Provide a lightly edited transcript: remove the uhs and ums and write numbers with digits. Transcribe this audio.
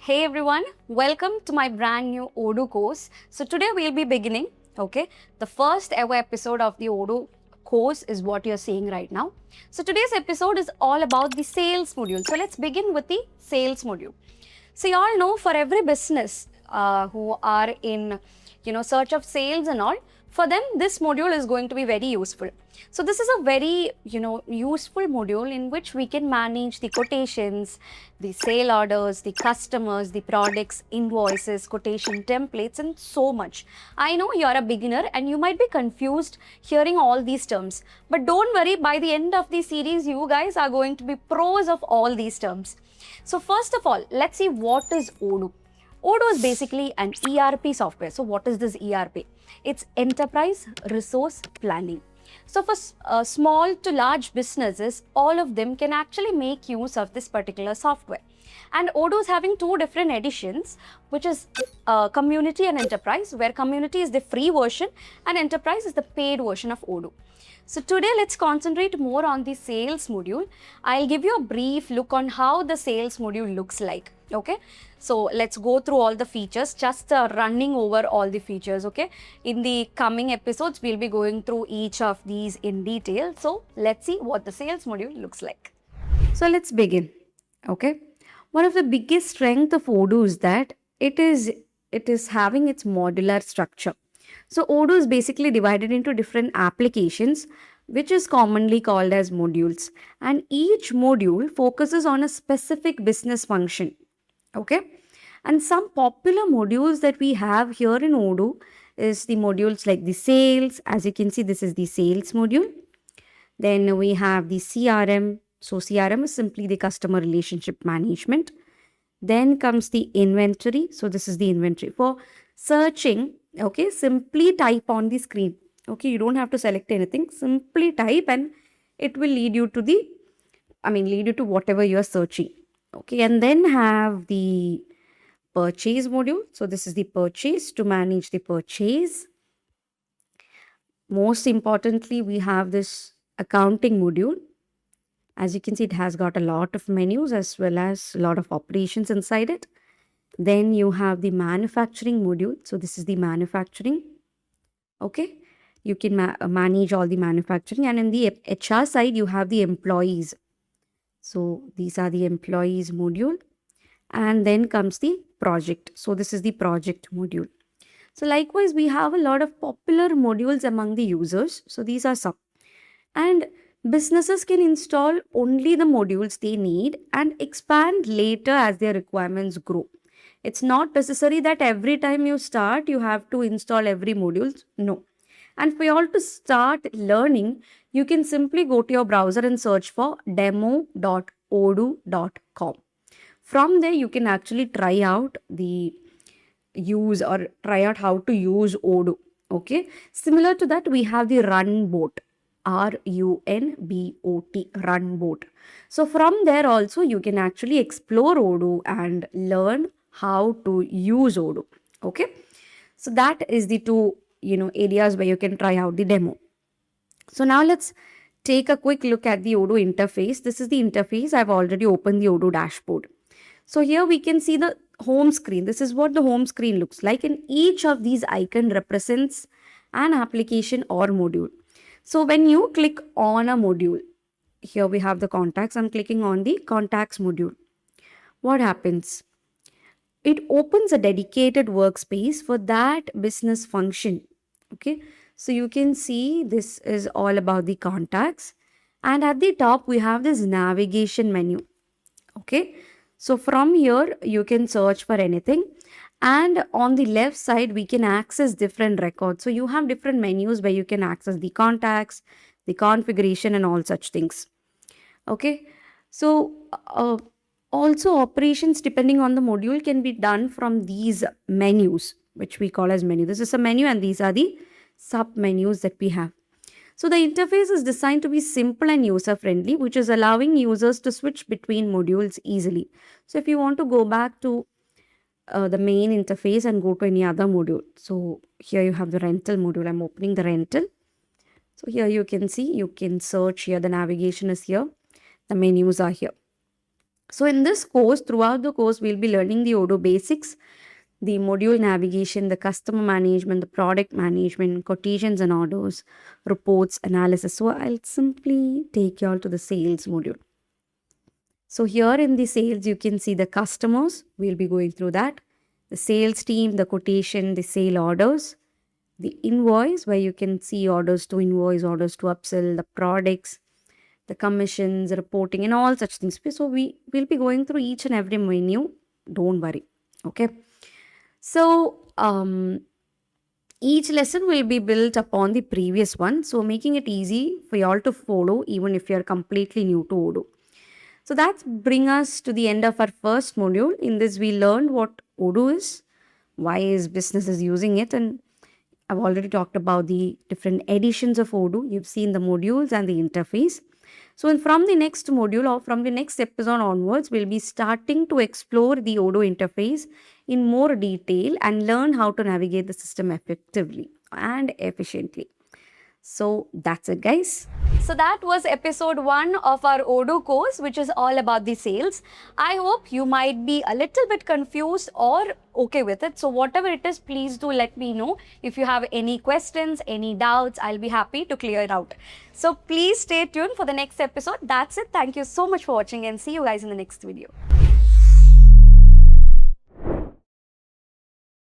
Hey everyone, welcome to my brand new Odoo course. So today we'll be beginning, okay? The first ever episode of the Odoo course is what you're seeing right now. So today's episode is all about the sales module. So let's begin with the sales module. So you all know for every business who are in search of sales and all, for them this module is going to be very useful. So this is a very useful module in which we can manage the quotations, the sale orders, the customers, the products, invoices, quotation templates and so much. I know you are a beginner and you might be confused hearing all these terms, but don't worry, by the end of the series you guys are going to be pros of all these terms. So first of all, let's see what is Odoo. Odoo is basically an ERP software. So what is this ERP? It's Enterprise Resource Planning. So for small to large businesses, all of them can actually make use of this particular software. And Odoo is having two different editions, which is Community and Enterprise, where Community is the free version and Enterprise is the paid version of Odoo. So today let's concentrate more on the sales module. I'll give you a brief look on how the sales module looks like. Okay, so let's go through all the features, just running over all the features. Okay, in the coming episodes we'll be going through each of these in detail. So let's see what the sales module looks like. So let's begin. Okay, one of the biggest strengths of Odoo is that it is having its modular structure. So Odoo is basically divided into different applications, which is commonly called as modules, and each module focuses on a specific business function. Okay, and some popular modules that we have here in Odoo is the modules like the sales. As you can see, this is the sales module. Then we have the CRM. So CRM is simply the customer relationship management. Then comes the inventory. So this is the inventory. For searching, okay, simply type on the screen. Okay, you don't have to select anything. Simply type and it will lead you to whatever you are searching. Okay, and then have the purchase module. So this is the purchase, to manage the purchase. Most importantly, we have this accounting module. As you can see, it has got a lot of menus as well as a lot of operations inside it. Then you have the manufacturing module. So this is the manufacturing. Okay, you can manage all the manufacturing. And in the HR side, you have the employees. So these are the employees module. And then comes the project. So this is the project module. So likewise, we have a lot of popular modules among the users. So these are some. And businesses can install only the modules they need and expand later as their requirements grow. It's not necessary that every time you start, you have to install every module. No. And for you all to start learning, you can simply go to your browser and search for demo.odoo.com. From there, you can actually try out how to use Odoo. Okay. Similar to that, we have the Runbot. RUNBOT, Runbot. So from there also, you can actually explore Odoo and learn how to use Odoo. Okay. So that is the two areas where you can try out the demo. So now let's take a quick look at the Odoo interface. This is the interface. I've already opened the Odoo dashboard. So here we can see the home screen. This is what the home screen looks like, and each of these icon represents an application or module. So when you click on a module, here we have the contacts. I'm clicking on the contacts module. What happens? It opens a dedicated workspace for that business function. Okay, so you can see this is all about the contacts, and at the top we have this navigation menu. Okay, so from here you can search for anything, and on the left side we can access different records. So you have different menus where you can access the contacts, the configuration and all such things. Okay, so also operations depending on the module can be done from these menus, which we call as menu. This is a menu and these are the sub menus that we have. So the interface is designed to be simple and user friendly, which is allowing users to switch between modules easily. So if you want to go back to the main interface and go to any other module. So here you have the rental module. I'm opening the rental. So here you can see, you can search here. The navigation is here. The menus are here. So in this course, throughout the course, we'll be learning the Odoo basics, the module navigation, the customer management, the product management, quotations and orders, reports, analysis. So I'll simply take you all to the sales module. So here in the sales, you can see the customers. We'll be going through that. The sales team, the quotation, the sale orders, the invoice where you can see orders to invoice, orders to upsell, the products, the commissions, reporting, and all such things. So we will be going through each and every menu. Don't worry. Okay. So each lesson will be built upon the previous one. So making it easy for you all to follow even if you are completely new to Odoo. So that brings us to the end of our first module. In this, we learned what Odoo is, why is businesses using it, and I've already talked about the different editions of Odoo. You've seen the modules and the interface. So from the next module or from the next episode onwards, we'll be starting to explore the Odoo interface in more detail and learn how to navigate the system effectively and efficiently. So that's it, guys. So that was episode 1 of our Odoo course, which is all about the sales. I hope you might be a little bit confused or okay with it. So whatever it is, please do let me know. If you have any questions, any doubts, I'll be happy to clear it out. So please stay tuned for the next episode. That's it. Thank you so much for watching and see you guys in the next video.